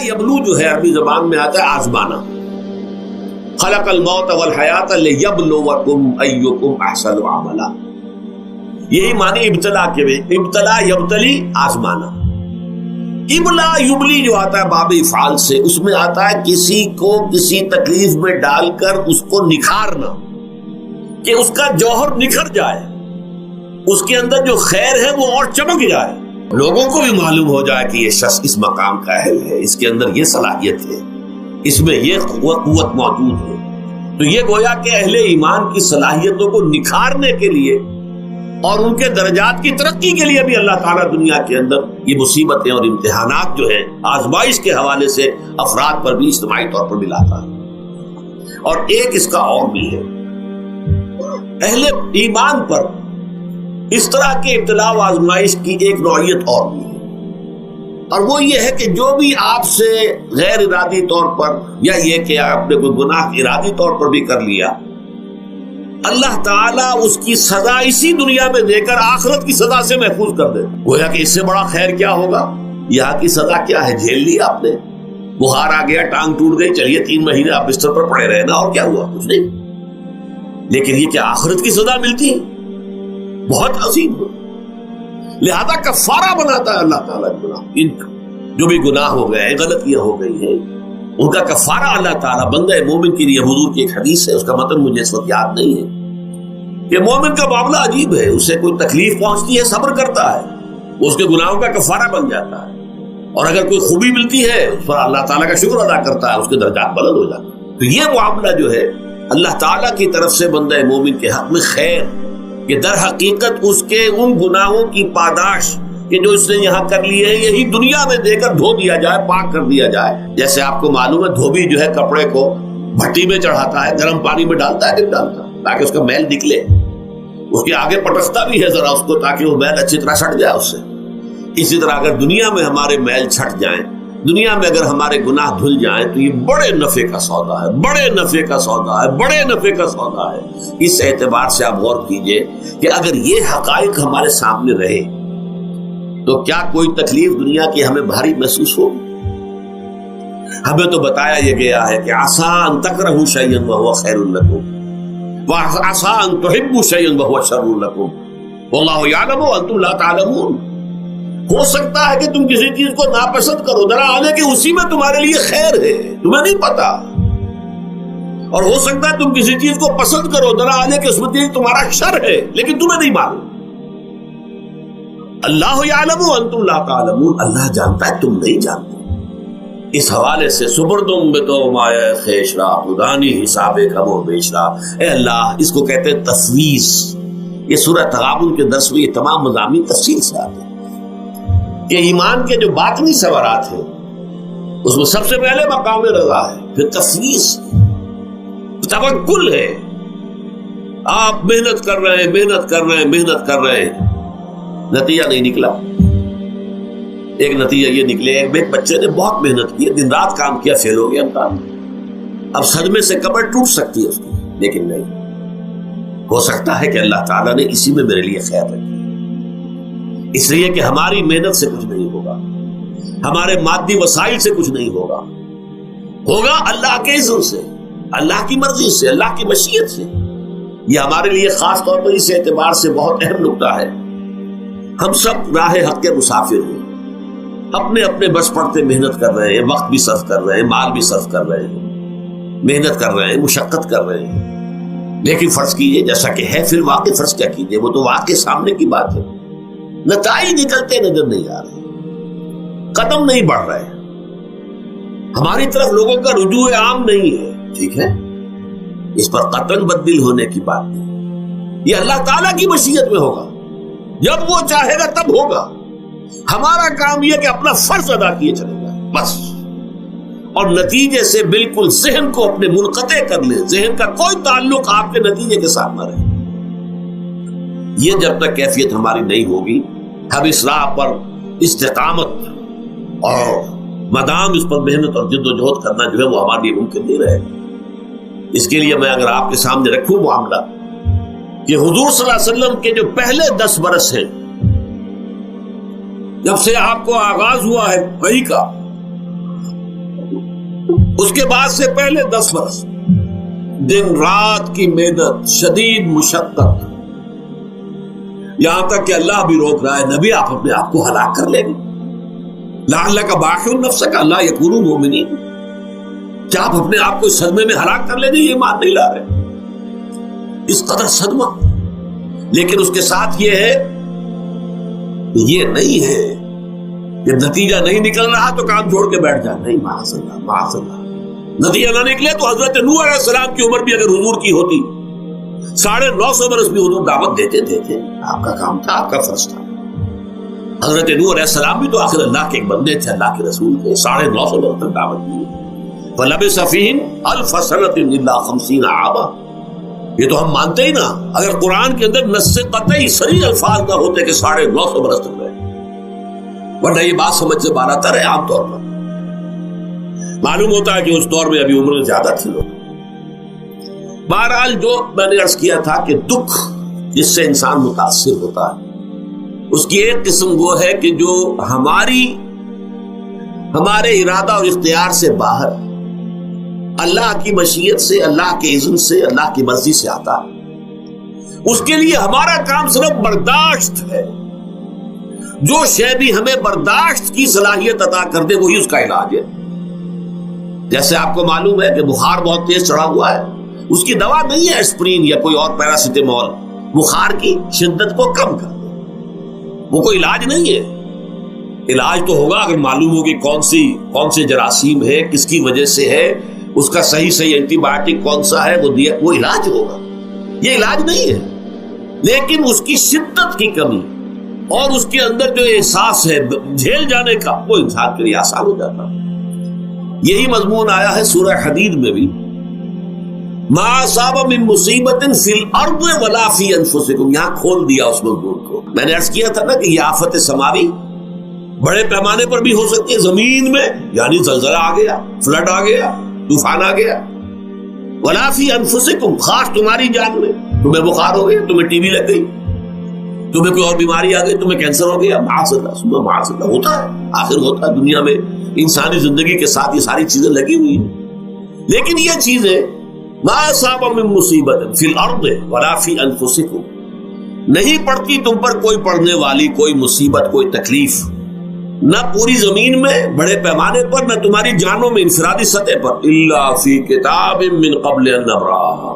یبلو جو ہے عربی زبان میں آتا ہے آزمانا. خلق الموت والحیات لیبلوکم ایکم احسن عملا. یہی معنی ابتلا کے بھی. ابتلا یبتلی آزمانا. ابلا یبلی جو آتا ہے باب افعال سے, اس میں آتا ہے کسی کو کسی تکلیف میں ڈال کر اس کو نکھارنا, کہ اس کا جوہر نکھر جائے, اس کے اندر جو خیر ہے وہ اور چمک جائے, لوگوں کو بھی معلوم ہو جائے کہ یہ شخص اس مقام کا اہل ہے, اس کے اندر یہ صلاحیت ہے, اس میں یہ قوت موجود ہے. تو یہ گویا کہ اہل ایمان کی صلاحیتوں کو نکھارنے کے لیے اور ان کے درجات کی ترقی کے لیے بھی اللہ تعالیٰ دنیا کے اندر یہ مصیبتیں اور امتحانات جو ہیں آزمائش کے حوالے سے افراد پر بھی اجتماعی طور پر بھی لاتا ہے. اور ایک اس کا اور بھی ہے, اہل ایمان پر اس طرح کے ابتلا و آزمائش کی ایک نوعیت اور بھی ہے, اور وہ یہ ہے کہ جو بھی آپ سے غیر ارادی طور پر یا یہ کہ آپ نے کوئی گناہ ارادی طور پر بھی کر لیا, اللہ تعالیٰ اس کی سزا اسی دنیا میں دے کر آخرت کی سزا سے محفوظ کر دے. گویا کہ اس سے بڑا خیر کیا ہوگا. یہاں کی سزا کیا ہے, جھیل لی آپ نے, بخار آ گیا, ٹانگ ٹوٹ گئی, چلیے 3 مہینے آپ بستر پر پڑے رہے نا, اور کیا ہوا, کچھ نہیں. لیکن یہ کیا آخرت کی سزا ملتی ہے, بہت عظیم ہے. لہذا کفارہ بناتا ہے اللہ تعالیٰ گناہ, ان جو بھی گناہ ہو گئے ہیں, غلطیاں ہو گئی ہیں, ان کا کفارہ اللہ تعالیٰ بندہ مومن کے لیے. حضور کی ایک حدیث ہے, اس کا متن مجھے اس وقت یاد نہیں ہے, کہ مومن کا معاملہ عجیب ہے. اسے کوئی تکلیف پہنچتی ہے, صبر کرتا ہے, اس کے گناہوں کا کفارہ بن جاتا ہے, اور اگر کوئی خوبی ملتی ہے اس پر اللہ تعالیٰ کا شکر ادا کرتا ہے, اس کے درجات بلند ہو جاتے ہیں. تو یہ معاملہ جو ہے اللہ تعالیٰ کی طرف سے بندہ مومن کے حق میں خیر, کہ در حقیقت اس کے ان گناہوں کی پاداش کہ جو اس نے یہاں کر لیے ہیں, یہی دنیا میں دے کر دھو دیا جائے, پاک کر دیا جائے. جیسے آپ کو معلوم ہے دھوبی جو ہے کپڑے کو بھٹی میں چڑھاتا ہے, گرم پانی میں ڈالتا ہے, نہیں ڈالتا, تاکہ اس کا میل نکلے. اس کے آگے پٹکتا بھی ہے ذرا اس کو, تاکہ وہ میل اچھی طرح چھٹ جائے اس سے. اسی طرح اگر دنیا میں ہمارے میل چھٹ جائیں, دنیا میں اگر ہمارے گناہ دھل جائیں, تو یہ بڑے نفع کا سودا ہے, بڑے نفع کا سودا ہے, بڑے نفع کا سودا ہے. اس اعتبار سے آپ غور کیجئے کہ اگر یہ حقائق ہمارے سامنے رہے تو کیا کوئی تکلیف دنیا کی ہمیں بھاری محسوس ہوگی. ہمیں تو بتایا یہ گیا ہے کہ عسیٰ ان تکرہوا شیئا وہو خیر لکم وعسیٰ ان تحبوا شیئا وہو شر لکم واللہ یعلم وانتم لا تعلمون. ہو سکتا ہے کہ تم کسی چیز کو ناپسند کرو, ذرا آنے کہ اسی میں تمہارے لیے خیر ہے, تمہیں نہیں پتا. اور ہو سکتا ہے تم کسی چیز کو پسند کرو, ذرا آنے کہ اس میں تمہارا شر ہے, لیکن تمہیں نہیں معلوم. اللہ یعلم وانتم لا تعلمون, اللہ جانتا ہے تم نہیں جانتے. اس حوالے سے سبردم بتو مایا خیش را خدانی حساب کم و بیش را. اے اللہ, اس کو کہتے ہیں تفویض. یہ سورہ تغابن کے درس میں یہ تمام مضامین تفصیل سے آتے ہیں کہ ایمان کے جو باطنی ثمرات ہیں اس میں سب سے پہلے مقام رضا ہے, پھر تفویض, توکل ہے. آپ محنت کر رہے ہیں, محنت کر رہے ہیں, محنت کر رہے ہیں, نتیجہ نہیں نکلا. ایک نتیجہ یہ نکلے, ایک بچے نے بہت محنت کی, دن رات کام کیا, فیل ہو گیا امتحان. اب صدمے سے کمر ٹوٹ سکتی ہے اس کی, لیکن نہیں, ہو سکتا ہے کہ اللہ تعالیٰ نے اسی میں میرے لیے خیر رکھی. اس لیے کہ ہماری محنت سے کچھ نہیں ہوگا, ہمارے مادی وسائل سے کچھ نہیں ہوگا, ہوگا اللہ کے اذن سے, اللہ کی مرضی سے, اللہ کی مشیت سے. یہ ہمارے لیے خاص طور پر اس اعتبار سے بہت اہم نکتہ ہے. ہم سب راہ حق کے مسافر ہیں, اپنے اپنے بس پڑتے محنت کر رہے ہیں, وقت بھی صرف کر رہے ہیں, مال بھی صرف کر رہے ہیں, محنت کر رہے ہیں, مشقت کر رہے ہیں. لیکن فرض کیجئے جیسا کہ ہے فی الواقع, فرض کیا کیجئے, وہ تو واقع سامنے کی بات ہے, نتائج نکلتے نظر نہیں آ رہے, قدم نہیں بڑھ رہے, ہماری طرف لوگوں کا رجوع عام نہیں ہے. ٹھیک ہے, اس پر قطعاً بدل ہونے کی بات نہیں, یہ اللہ تعالیٰ کی مشیت میں ہوگا, جب وہ چاہے گا تب ہوگا. ہمارا کام یہ کہ اپنا فرض ادا کیے چلے گا بس, اور نتیجے سے بالکل ذہن کو اپنے منقطع کر لیں, ذہن کا کوئی تعلق آپ کے نتیجے کے ساتھ نہ رہے. یہ جب تک کیفیت ہماری نہیں ہوگی, ہم اس راہ پر استقامت اور مدام اس پر محنت اور جد و جہد کرنا جو ہے وہ ہمارے لیے ممکن نہیں رہے. اس کے لیے میں اگر آپ کے سامنے رکھوں معاملہ کہ حضور صلی اللہ علیہ وسلم کے جو پہلے 10 برس ہیں, جب سے آپ کو آغاز ہوا ہے وحی کا, اس کے بعد سے پہلے 10 برس دن رات کی محنت، شدید مشقت، یہاں تک کہ اللہ بھی روک رہا ہے نبی آپ اپنے آپ کو ہلاک کر لیں گے، لعلک باخع نفسک الا یکونوا مؤمنین، کیا آپ اپنے آپ کو اس صدمے میں ہلاک کر لیں گے؟ یہ مان نہیں لا رہے، اس قدر صدمہ۔ لیکن اس کے ساتھ یہ ہے، یہ نہیں ہے جب نتیجہ نہیں نکل رہا تو کام چھوڑ کے بیٹھ جائے، نہیں، معاذ اللہ معاذ اللہ۔ نتیجہ نہ نکلے تو حضرت نوح علیہ السلام کی عمر بھی اگر حضور کی ہوتی 950 برس بھی حضور دعوت دیتے تھے، آپ کا کام تھا، آپ کا فرض تھا۔ حضرت نوح علیہ السلام بھی تو آخر اللہ کے ایک بندے تھے، اللہ کے رسول تھے، 950 برس تک دعوت دی۔ وَلَبِثَ فِيهِمْ أَلْفَ سَنَةٍ إِلَّا 50 عَامًا، یہ تو ہم مانتے ہی نا، اگر قرآن کے اندر نص قطعی صریح الفاظ نہ ہوتے کہ 950 برس تک رہے، ورنہ یہ بات سمجھ سے باہر آتا رہے۔ عام طور پر معلوم ہوتا ہے کہ اس دور میں ابھی عمر زیادہ تھی لوگ۔ بہرحال جو میں نے عرض کیا تھا کہ دکھ جس سے انسان متاثر ہوتا ہے اس کی ایک قسم وہ ہے کہ جو ہمارے ارادہ اور اختیار سے باہر، اللہ کی مشیت سے، اللہ کے اذن سے، اللہ کی مرضی سے آتا ہے، اس کے لیے ہمارا کام صرف برداشت ہے۔ جو شے بھی ہمیں برداشت کی صلاحیت عطا کر دے وہی اس کا علاج ہے۔ جیسے آپ کو معلوم ہے کہ بخار بہت تیز چڑھا ہوا ہے، اس کی دوا نہیں ہے اسپرین یا کوئی اور پیراسیٹامول، بخار کی شدت کو کم کر دے، وہ کوئی علاج نہیں ہے۔ علاج تو ہوگا اگر معلوم ہوگی کون سے جراثیم ہے، کس کی وجہ سے ہے، اس کا صحیح اینٹی بایوٹک کون سا ہے، وہ علاج ہوگا۔ یہ علاج نہیں ہے، لیکن اس کی شدت کی کمی اور اس کے اندر جو احساس ہے جھیل جانے کا، وہ انسان کے لیے آسان ہو جاتا۔ یہی مضمون آیا ہے سورہ حدید میں بھی، ما اصاب من مصیبت فی الارض ولا فی انفسکم، یہاں کھول دیا اس مضمون کو۔ میں نے عرض کیا تھا نا کہ یہ آفت سماوی بڑے پیمانے پر بھی ہو سکتی ہے، زمین میں یعنی زلزلہ آ گیا، فلڈ آ گیا، طوفان آ گیا، ولا فی انفسکم، خاص تمہاری جان میں، تمہیں بخار ہو گیا، تمہیں ٹی بی لگ گئی، تمہیں کوئی اور بیماری آ گئی، تمہیں کینسر ہو گیا، معاذ اللہ معاذ اللہ، ہوتا ہے، آخر ہوتا ہے، دنیا میں انسانی زندگی کے ساتھ یہ ساری چیزیں لگی ہوئی ہیں۔ لیکن یہ چیزیں ما اصاب من مصیبت فی الارض ولا فی انفسکم، نہیں پڑتی تم پر کوئی پڑنے والی کوئی مصیبت، کوئی تکلیف، نہ پوری زمین میں بڑے پیمانے پر، نہ تمہاری جانوں میں انفرادی سطح پر، الا فی کتاب من قبل ان نبرأھا،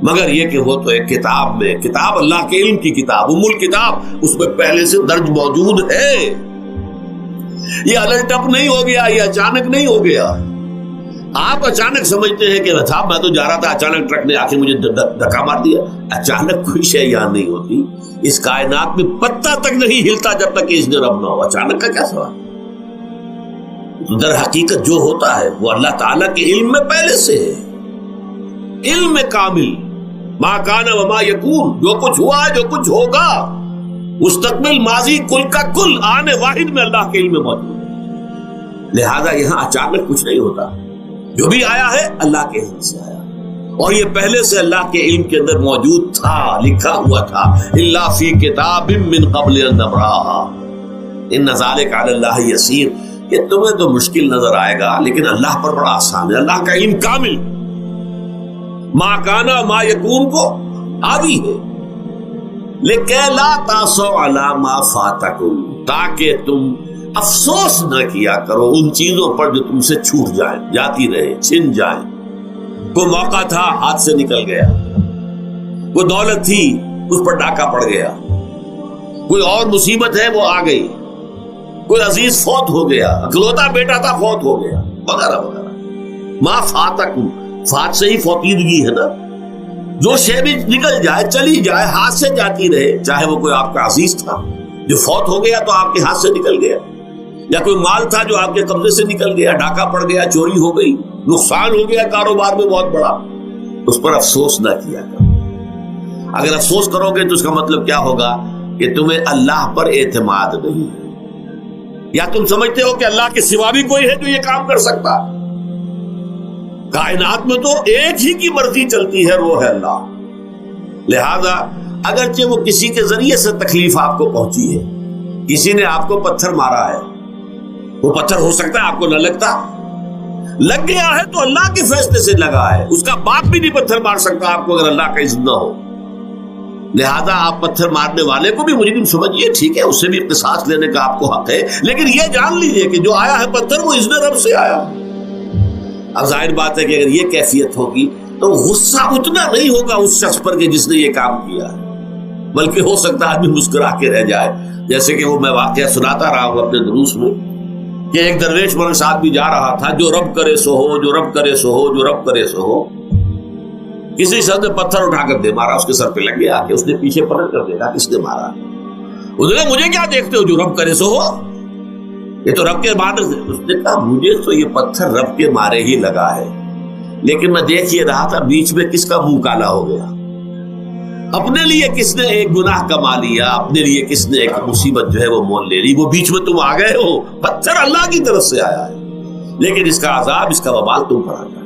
مگر یہ کہ وہ تو ایک کتاب میں، کتاب اللہ کے علم کی کتاب، ام الکتاب، اس میں پہلے سے درج موجود ہے۔ یہ الٹ اپ نہیں ہو گیا، یہ اچانک نہیں ہو گیا۔ آپ اچانک سمجھتے ہیں کہ صاحب میں تو جا رہا تھا، اچانک ٹرک نے آ کے مجھے دھکا مار دیا۔ اچانک کوئی شے یہاں نہیں ہوتی، اس کائنات میں پتہ تک نہیں ہلتا جب تک کہ اس نے رب نہ ہو۔ اچانک کا کیا سوال؟ در حقیقت جو ہوتا ہے وہ اللہ تعالیٰ کے علم میں پہلے سے ہے، علم کامل، ما کان وما یکون، جو کچھ ہوا جو کچھ ہوگا، مستقبل، ماضی، کل کا کل، آنے واحد میں اللہ کے علم میں موجود ہے۔ لہذا یہاں اچانک کچھ نہیں ہوتا، جو بھی آیا ہے اللہ کے علم سے آیا، اور یہ پہلے سے اللہ کے علم کے اندر موجود تھا، لکھا ہوا تھا، الا فی کتاب من قبل ان نبرأھا ان ذلک علی اللہ یسیر۔ یہ تمہیں تو مشکل نظر آئے گا لیکن اللہ پر بڑا آسان ہے، اللہ کا علم کامل، ما کانا ما یکون کو آبی ہے، لیکن لا تاسوا علی ما فاتکم، تاکہ تم افسوس نہ کیا کرو ان چیزوں پر جو تم سے چھوٹ جائیں، جاتی رہے، چھن جائیں۔ کوئی موقع تھا ہاتھ سے نکل گیا، کوئی دولت تھی اس پر ڈاکہ پڑ گیا، کوئی اور مصیبت ہے وہ آ گئی، کوئی عزیز فوت ہو گیا، اکلوتا بیٹا تھا فوت ہو گیا، وغیرہ وغیرہ۔ ما فاتکم، فات سے ہی فوتیدگی ہے نا، جو شے بھی نکل جائے، چلی جائے، ہاتھ سے جاتی رہے، چاہے وہ کوئی آپ کا عزیز تھا جو فوت ہو گیا تو آپ کے ہاتھ سے نکل گیا، یا کوئی مال تھا جو آپ کے قبضے سے نکل گیا، ڈاکہ پڑ گیا، چوری ہو گئی، نقصان ہو گیا کاروبار میں بہت بڑا، اس پر افسوس نہ کیا کرو۔ اگر افسوس کرو گے تو اس کا مطلب کیا ہوگا کہ تمہیں اللہ پر اعتماد نہیں ہے، یا تم سمجھتے ہو کہ اللہ کے سوا بھی کوئی ہے جو یہ کام کر سکتا۔ کائنات میں تو ایک ہی کی مرضی چلتی ہے، وہ ہے اللہ۔ لہذا اگرچہ وہ کسی کے ذریعے سے تکلیف آپ کو پہنچی ہے، کسی نے آپ کو پتھر مارا ہے، وہ پتھر ہو سکتا ہے آپ کو نہ لگتا، لگ گیا ہے تو اللہ کے فیصلے سے لگا ہے، اس کا باپ بھی نہیں پتھر مار سکتا آپ کو اگر اللہ کا اذن نہ ہو. لہذا آپ پتھر مارنے والے کو بھی مجرم سمجھیے، ٹھیک ہے، اس سے بھی قصاص لینے کا آپ کو حق ہے، لیکن یہ جان لیجئے کہ جو آیا ہے پتھر وہ اذن رب سے آیا. اب ظاہر بات ہے کہ اگر یہ کیفیت ہوگی تو غصہ اتنا نہیں ہوگا اس شخص پر کہ جس نے یہ کام کیا ہے، بلکہ ہو سکتا ہے آدمی مسکرا کے رہ جائے. جیسے کہ وہ میں واقعہ سناتا رہا ہوں اپنے دروس میں کہ ایک درویش میرے ساتھ بھی جا رہا تھا، جو رب کرے سو ہو، جو رب کرے سو ہو، جو رب کرے سو ہو. کسی شخص نے پتھر اٹھا کر دے مارا، اس کے سر پہ لگ گیا کہ اس نے پیچھے پلٹ کر دیکھا کس نے مارا. اس نے کہا مجھے کیا دیکھتے ہو، جو رب کرے سو ہو، یہ تو رب کے مارے. اس نے کہا مجھے تو یہ پتھر رب کے مارے ہی لگا ہے، لیکن میں دیکھ یہ رہا تھا بیچ میں کس کا منہ کالا ہو گیا، اپنے لیے کس نے ایک گناہ کما لیا، اپنے لیے کس نے ایک مصیبت جو ہے وہ مول لے لی، وہ بیچ میں تم آ گئے ہو. پتھر اللہ کی طرف سے آیا ہے، لیکن اس کا عذاب، اس کا وبال تم پر آ گیا.